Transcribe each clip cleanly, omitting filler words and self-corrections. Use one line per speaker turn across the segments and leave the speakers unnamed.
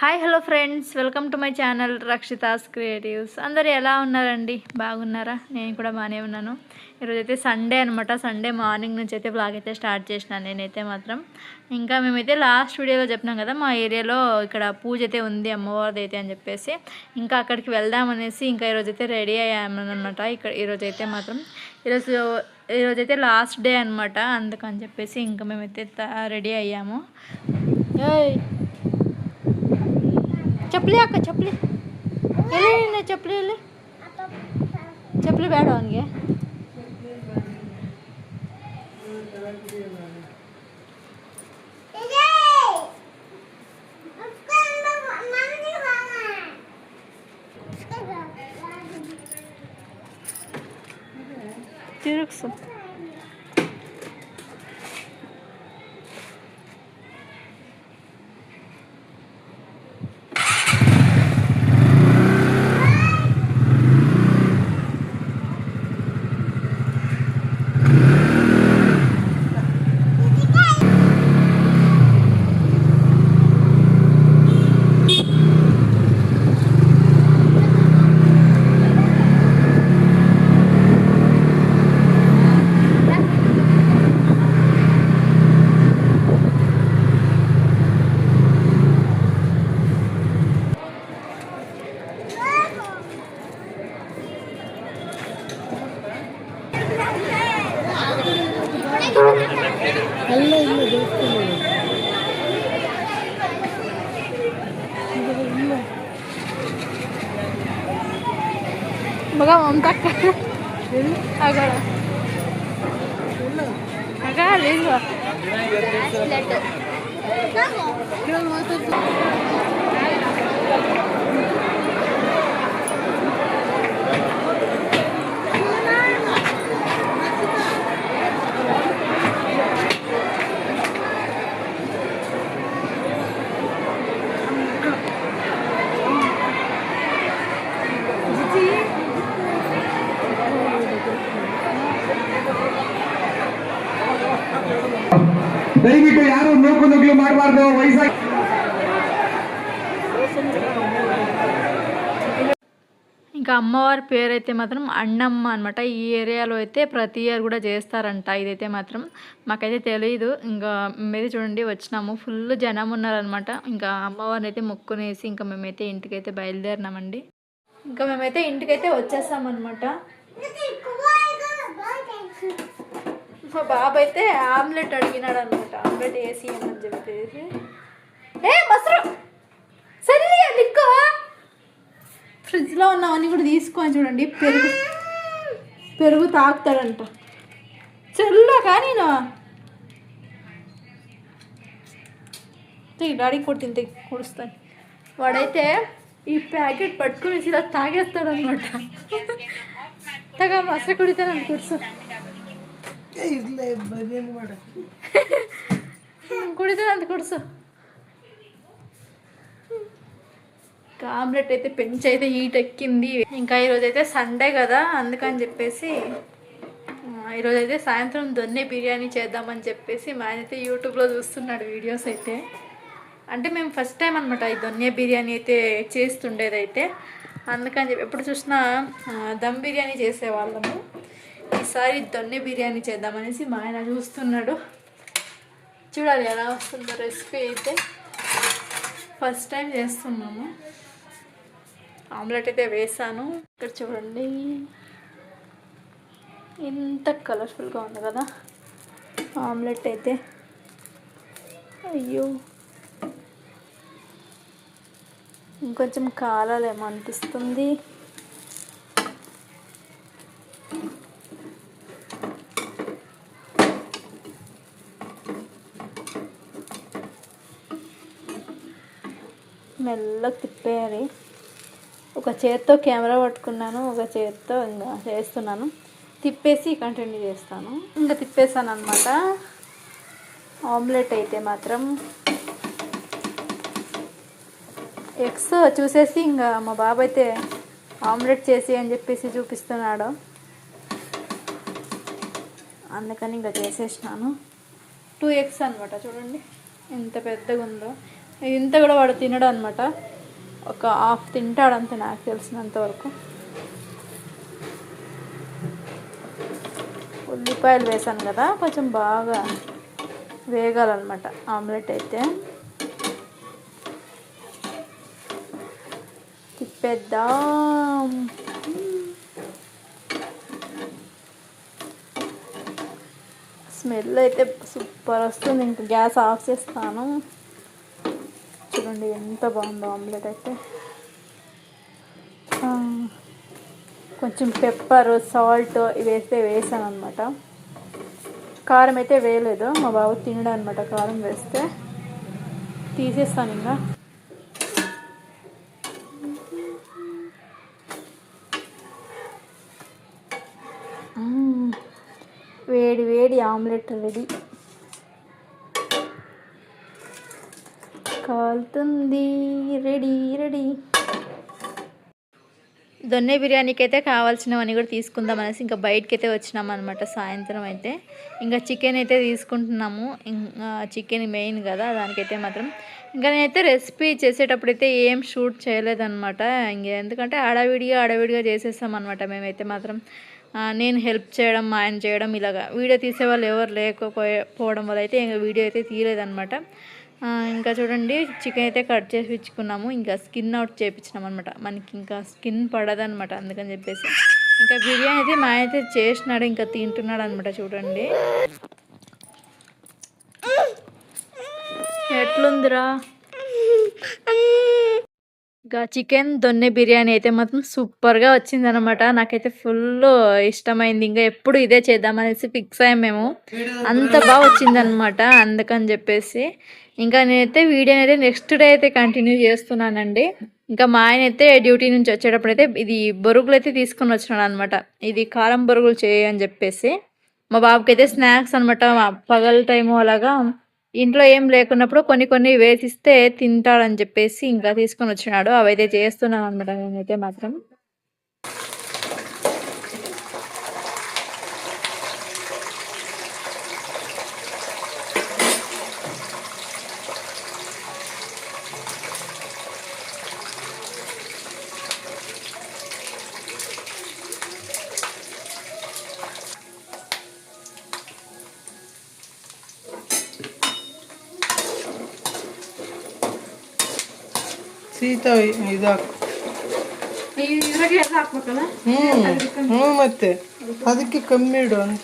Hi hello friends, welcome to my channel Rakshita's creatives. అందరూ ఎలా ఉన్నారండి? బాగున్నారా? నేను కూడా బాగానే ఉన్నాను. ఈరోజైతే సండే అనమాట. సండే మార్నింగ్ నుంచి అయితే బ్లాగ్ అయితే స్టార్ట్ చేసినాను నేనైతే మాత్రం. ఇంకా మేమైతే లాస్ట్ వీడియోలో చెప్పినాం కదా, మా ఏరియాలో ఇక్కడ పూజ అయితే ఉంది అమ్మవారిది అయితే అని చెప్పేసి, ఇంకా అక్కడికి వెళ్దామనేసి ఇంకా ఈరోజైతే రెడీ అయ్యామన్నమాట. ఇక్కడ ఈరోజైతే మాత్రం ఈరోజైతే లాస్ట్ డే అనమాట. అందుకని చెప్పేసి ఇంకా మేమైతే రెడీ అయ్యాము. चपली अक्का चपली एले चपली एले चपली बैठ होंगे तिरुक्सु ಅಲ್ಲ ಇಲ್ಲ ದೇವಸ್ಥಾನ बघा ममता आगळ
ದಯವಿಟ್ಟು ಯಾರು ನೂಕು ಮಾಡಬಾರ್ದು. ವಯಸ್ಸಾಗಿ
ఇంకా అమ్మవారి పేరు అయితే మాత్రం అన్నమ్మ అనమాట. ఈ ఏరియాలో అయితే ప్రతి ఇయర్ కూడా చేస్తారంట. ఇదైతే మాత్రం మాకైతే తెలియదు. ఇంకా మేమైతే చూడండి వచ్చినాము, ఫుల్ జనం ఉన్నారనమాట. ఇంకా అమ్మవారిని అయితే మొక్కునేసి ఇంకా మేమైతే ఇంటికైతే బయలుదేరినామండి. ఇంకా మేమైతే ఇంటికైతే వచ్చేసామన్నమాట. మా బాబు అయితే ఆమ్లెట్ అడిగినాడు అనమాట. ఆమ్లెట్ వేసి అని చెప్పేసి మసరు సరే లిక్కో ఫ్రిడ్జ్లో ఉన్నవన్నీ కూడా తీసుకొని చూడండి. పెరుగు తాగుతాడంట. చెల్లా కానీ డాడీ కొట్టింది కుడుస్తాను. వాడైతే ఈ ప్యాకెట్ పట్టుకుని ఇలా తాగేస్తాడనమాట. తగా మసరు కుడితాను కుడుసు కుడితే కుడుసు. ఆమ్లెట్ అయితే పెంచి అయితే హీట్ ఎక్కింది. ఇంకా ఈరోజు అయితే సండే కదా, అందుకని చెప్పేసి ఈరోజైతే సాయంత్రం దొన్నె బిర్యానీ చేద్దామని చెప్పేసి మా ఆయన అయితే యూట్యూబ్లో చూస్తున్నాడు వీడియోస్ అయితే. అంటే మేము ఫస్ట్ టైం అనమాట ఈ దొన్నె బిర్యానీ అయితే చేస్తుండేదైతే. అందుకని చెప్పి ఎప్పుడు చూసినా దమ్ బిర్యానీ చేసేవాళ్ళము. ఈసారి దొన్నె బిర్యానీ చేద్దామనేసి మా ఆయన చూస్తున్నాడు. చూడాలి ఎలా వస్తుందో రెసిపీ అయితే. ఫస్ట్ టైం చేస్తున్నాము. ఆమ్లెట్ అయితే వేసాను. ఇక్కడ చూడండి ఎంత కలర్ఫుల్గా ఉంది కదా ఆమ్లెట్ అయితే. అయ్యో ఇంకొంచెం కాలాలేమో అనిపిస్తుంది. మెల్లగా తిప్పేయాలి. ఒక చేత్తో కెమెరా పట్టుకున్నాను, ఒక చేత్తో ఇంకా చేస్తున్నాను. తిప్పేసి కంటిన్యూ చేస్తాను. ఇంకా తిప్పేసాను అనమాట. ఆమ్లెట్ అయితే మాత్రం ఎగ్స్ చూసేసి ఇంకా మా బాబు అయితే ఆమ్లెట్ చేసి అని చెప్పేసి చూపిస్తున్నాడు. అందుకని ఇంకా చేసేసినాను. 2 eggs అనమాట. చూడండి ఎంత పెద్దగా ఉందో. ఇంత కూడా వాడు తినడు అనమాట, ఒక హాఫ్ తింటాడు అంతే నాకు తెలిసినంత వరకు. ఉల్లిపాయలు వేసాను కదా, కొంచెం బాగా వేగాలన్నమాట ఆమ్లెట్ అయితే. తిప్పేద్దాం. స్మెల్ అయితే సూపర్ వస్తుంది. ఇంకా గ్యాస్ ఆఫ్ చేస్తాను. చూడండి ఎంత బాగుందో ఆమ్లెట్ అయితే. కొంచెం పెప్పర్, సాల్ట్ ఇవి వేసాను అనమాట. కారం అయితే వేయలేదు, మా బాబు తినడు అనమాట కారం వేస్తే. తీసేస్తాను ఇంకా. వేడి వేడి ఆమ్లెట్ రెడీ. కాలుతుంది. Ready ready. దొన్నె బిర్యానీకి అయితే కావాల్సినవన్నీ కూడా తీసుకుందాం అనేసి ఇంకా బయటకి అయితే వచ్చినాం అనమాట సాయంత్రం అయితే. ఇంకా చికెన్ అయితే తీసుకుంటున్నాము. ఇంకా చికెన్ మెయిన్ కదా, దానికైతే మాత్రం ఇంకా నేనైతే రెసిపీ చేసేటప్పుడైతే ఏం షూట్ చేయలేదన్నమాట. ఇంకా ఎందుకంటే ఆడవిడిగా చేసేస్తాం అనమాట మేమైతే మాత్రం. నేను హెల్ప్ చేయడం, మా ఆయన చేయడం, ఇలాగా వీడియో తీసేవాళ్ళు ఎవరు లేకపోవడం వల్ల అయితే ఇంకా వీడియో అయితే తీయలేదన్నమాట. ఇంకా చూడండి చికెన్ అయితే కట్ చేసి ఇచ్చుకున్నాము. ఇంకా స్కిన్ అవుట్ చేయించినాం అనమాట, మనకి ఇంకా స్కిన్ పడదనమాట. అందుకని చెప్పేసి ఇంకా బిర్యానీ అయితే మా ఆయన అయితే చేసినాడు, ఇంకా తింటున్నాడు అనమాట. చూడండి ఎట్లుందిరా. ఇంకా చికెన్ దొన్నె బిర్యానీ అయితే మాత్రం సూపర్గా వచ్చిందనమాట. నాకైతే ఫుల్ ఇష్టమైంది. ఇంకా ఎప్పుడు ఇదే చేద్దామనేసి ఫిక్స్ అయ్యాం మేము, అంత బాగా వచ్చిందనమాట. అందుకని చెప్పేసి ఇంకా నేనైతే వీడియోని అయితే నెక్స్ట్ డే అయితే కంటిన్యూ చేస్తున్నానండి. ఇంకా మా ఆయన అయితే డ్యూటీ నుంచి వచ్చేటప్పుడు అయితే ఇది బొరుగులు అయితే తీసుకొని వచ్చినాడు అనమాట. ఇది కారం బొరుగులు చేయని చెప్పేసి మా బాబుకి అయితే స్నాక్స్ అనమాట. పగల టైము అలాగా ఇంట్లో ఏం లేకున్నప్పుడు కొన్ని వేసిస్తే తింటాడని చెప్పేసి ఇంకా తీసుకొని వచ్చినాడు. అవైతే చేస్తున్నాను అనమాట నేనైతే మాత్రం.
ಸೀತಾ ಇದಾಕು ಮತ್ತೆ ಅದಕ್ಕೆ ಕಮ್ಮಿ ಇಡು ಅಂತ.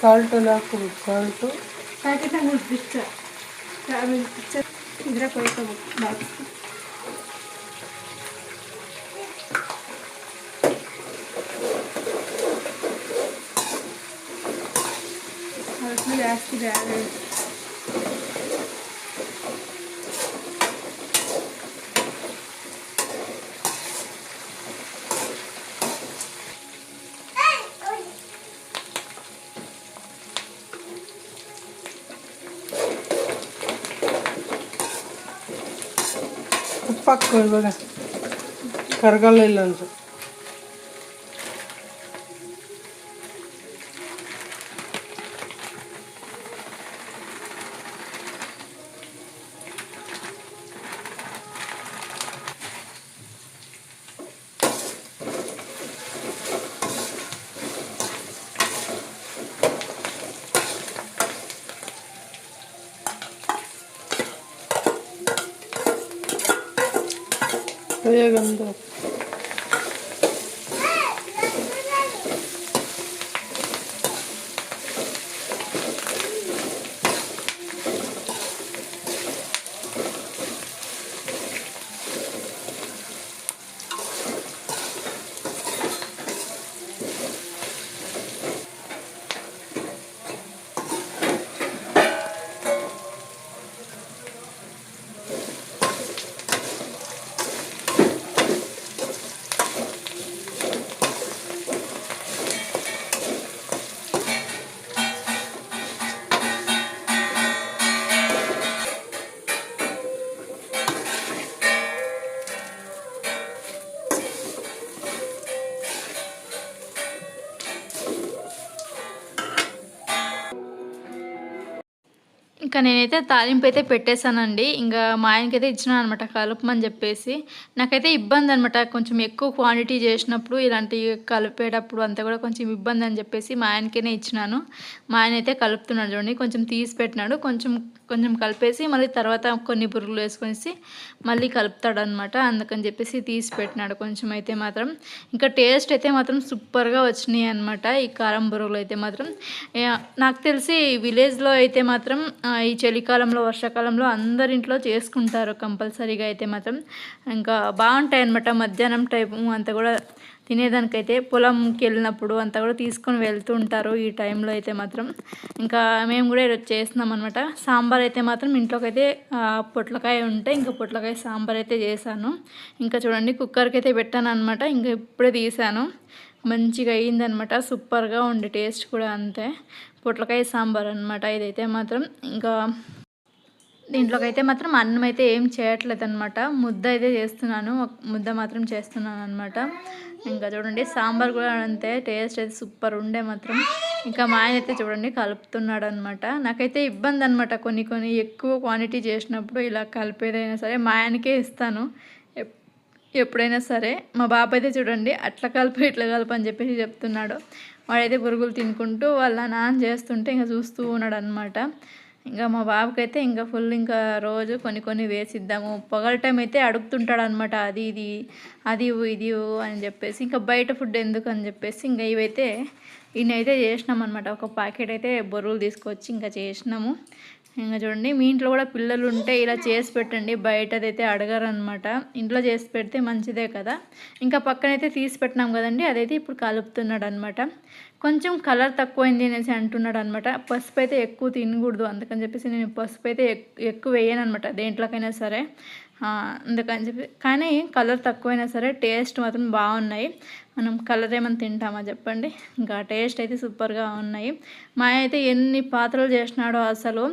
ಸಾಲ್ಟ್ ಎಲ್ಲ ಹಾಕ್ಬೇಕು. ಸಾಲ್ಟು
ಇದ್ರೆ ಕೊಯ್ಕೋಬೇಕು ಬಾಕ್ಸ್. ಜಾಸ್ತಿ ಬೇಡ.
ಉಪ್ಪು ಹಾಕೋ ಇವಾಗ, ಕರಗಲ್ಲ ಇಲ್ಲ ಅಂತ. ಗಂಧ
ఇంకా నేనైతే తాలింపు అయితే పెట్టేశానండి. ఇంకా మా ఆయనకైతే ఇచ్చినాను అనమాట కలపమని చెప్పేసి. నాకైతే ఇబ్బంది అనమాట, కొంచెం ఎక్కువ క్వాంటిటీ చేసినప్పుడు ఇలాంటివి కలిపేటప్పుడు అంతా కూడా కొంచెం ఇబ్బంది అని చెప్పేసి మా ఆయనకైనా ఇచ్చినాను. మా ఆయన అయితే కలుపుతున్నాడు చూడండి, కొంచెం తీసి పెట్టినాడు, కొంచెం కొంచెం కలిపేసి మళ్ళీ తర్వాత కొన్ని పురుగులు వేసుకొనేసి మళ్ళీ కలుపుతాడు అనమాట. అందుకని చెప్పేసి తీసి పెట్టినాడు కొంచెం అయితే మాత్రం. ఇంకా టేస్ట్ అయితే మాత్రం సూపర్గా వచ్చినాయి అనమాట ఈ కారం బురుగులు అయితే మాత్రం. నాకు తెలిసి విలేజ్లో అయితే మాత్రం ఈ చలికాలంలో వర్షాకాలంలో అందరింట్లో చేసుకుంటారు కంపల్సరీగా అయితే మాత్రం. ఇంకా బాగుంటాయి అన్నమాట. మధ్యాహ్నం టైపు అంతా కూడా తినేదానికైతే పొలంకి వెళ్ళినప్పుడు అంతా కూడా తీసుకొని వెళ్తూ ఉంటారు ఈ టైంలో అయితే మాత్రం. ఇంకా మేము కూడా ఈరోజు చేస్తున్నాం అనమాట. సాంబార్ అయితే మాత్రం ఇంట్లోకి అయితే పొట్లకాయ ఉంటే ఇంకా పొట్లకాయ సాంబార్ అయితే చేశాను. ఇంకా చూడండి కుక్కర్కి అయితే పెట్టాను అనమాట. ఇంకా ఇప్పుడే తీసాను, మంచిగా అయ్యిందనమాట. సూపర్గా ఉండే టేస్ట్ కూడా అంతే. పొట్లకాయ సాంబార్ అనమాట ఇదైతే మాత్రం. ఇంకా దీంట్లోకి అయితే మాత్రం అన్నం అయితే ఏం చేయట్లేదు అనమాట, ముద్ద అయితే చేస్తున్నాను, ముద్ద మాత్రం చేస్తున్నాను అనమాట. ఇంకా చూడండి సాంబార్ కూడా అంతే, టేస్ట్ అయితే సూపర్ ఉండే మాత్రం. ఇంకా మా ఆయన అయితే చూడండి కలుపుతున్నాడు అనమాట. నాకైతే ఇబ్బంది అనమాట, కొన్ని కొన్ని ఎక్కువ క్వాంటిటీ చేసినప్పుడు ఇలా కలిపేదైనా సరే మా ఆయనకే ఇస్తాను ఎప్పుడైనా సరే. మా బాబు అయితే చూడండి అట్లా కలుపు ఇట్లా కలుపు అని చెప్పేసి చెప్తున్నాడు. వాడైతే పురుగులు తినుకుంటూ వాళ్ళ నాన్న చేస్తుంటే ఇంకా చూస్తూ ఉన్నాడు అనమాట. ఇంకా మా బాబుకైతే ఇంకా ఫుల్ ఇంకా రోజు కొన్ని కొన్ని వేసిద్దాము. పొగల టైం అయితే అడుగుతుంటాడు అనమాట, అది ఇది అది ఇది అని చెప్పేసి. ఇంకా బయట ఫుడ్ ఎందుకు అని చెప్పేసి ఇంకా ఇవైతే ఈయనైతే చేసినాం అనమాట. ఒక ప్యాకెట్ అయితే బొరుగులు తీసుకొచ్చి ఇంకా చేసినాము. ఇంకా చూడండి మీ ఇంట్లో కూడా పిల్లలు ఉంటే ఇలా చేసి పెట్టండి, బయటదైతే అడగరనమాట. ఇంట్లో చేసి పెడితే మంచిదే కదా. ఇంకా పక్కనైతే తీసి పెట్టినాం కదండి, అదైతే ఇప్పుడు కలుపుతున్నాడు అనమాట. కొంచెం కలర్ తక్కువైంది అనేసి అంటున్నాడు అనమాట. పసుపు అయితే ఎక్కువ తినకూడదు, అందుకని చెప్పేసి నేను పసుపు అయితే ఎక్కువ వేయను అనమాట దేంట్లోకైనా సరే. అందుకని చెప్పి కానీ కలర్ తక్కువైనా సరే టేస్ట్ మాత్రం బాగున్నాయి. మనం కలర్ ఏమైనా తింటామా చెప్పండి. ఇంకా టేస్ట్ అయితే సూపర్గా ఉన్నాయి. మా అయితే ఎన్ని పాత్రలు చేసినాడో, అసలు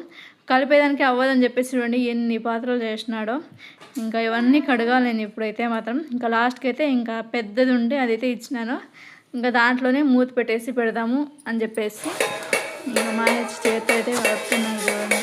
కలిపేదానికి అవ్వదని చెప్పేసి చూడండి ఎన్ని పాత్రలు చేసినాడో. ఇంకా ఇవన్నీ కడగాలి నేను ఇప్పుడైతే మాత్రం. ఇంకా లాస్ట్కి అయితే ఇంకా పెద్దది ఉంటే అదైతే ఇచ్చినాను. ఇంకా దాంట్లోనే మూత పెట్టేసి పెడదాము అని చెప్పేసి ఇంకా మా చేతితో అయితే కలుపుతున్నాను చూడండి.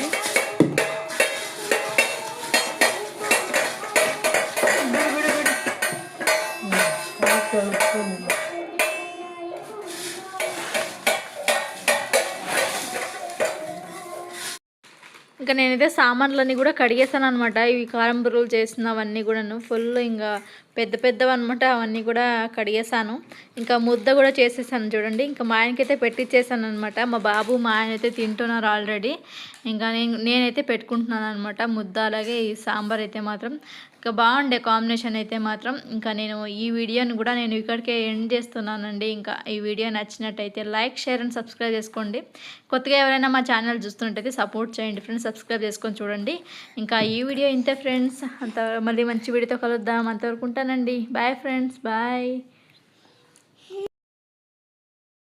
ఇంకా నేనైతే సామాన్లన్నీ కూడా కడిగేసాను అనమాట. ఇవి కారం బుర్రలు చేసినవన్నీ కూడాను ఫుల్ ఇంకా పెద్ద పెద్దవి అనమాట, అవన్నీ కూడా కడిగేసాను. ఇంకా ముద్ద కూడా చేసేసాను చూడండి. ఇంకా మా ఆయనకైతే పెట్టించేసాను అనమాట. మా బాబు మా ఆయన అయితే తింటున్నారు ఆల్రెడీ. ఇంకా నేనైతే పెట్టుకుంటున్నాను అనమాట ముద్ద. అలాగే ఈ సాంబార్ అయితే మాత్రం ఇంకా బాగుండే కాంబినేషన్ అయితే మాత్రం. ఇంకా నేను ఈ వీడియోని కూడా నేను ఇక్కడికే ఎండ్ చేస్తున్నానండి. ఇంకా ఈ వీడియో నచ్చినట్టయితే లైక్, షేర్ అండ్ సబ్స్క్రైబ్ చేసుకోండి. కొత్తగా ఎవరైనా మా ఛానల్ చూస్తున్నట్టయితే సపోర్ట్ చేయండి ఫ్రెండ్స్, సబ్స్క్రైబ్ చేసుకొని చూడండి. ఇంకా ఈ వీడియో ఇంతే ఫ్రెండ్స్, అంత మళ్ళీ మంచి వీడియోతో కలుద్దాం. అంతవరకు ఉంటానండి. Bye friends, bye.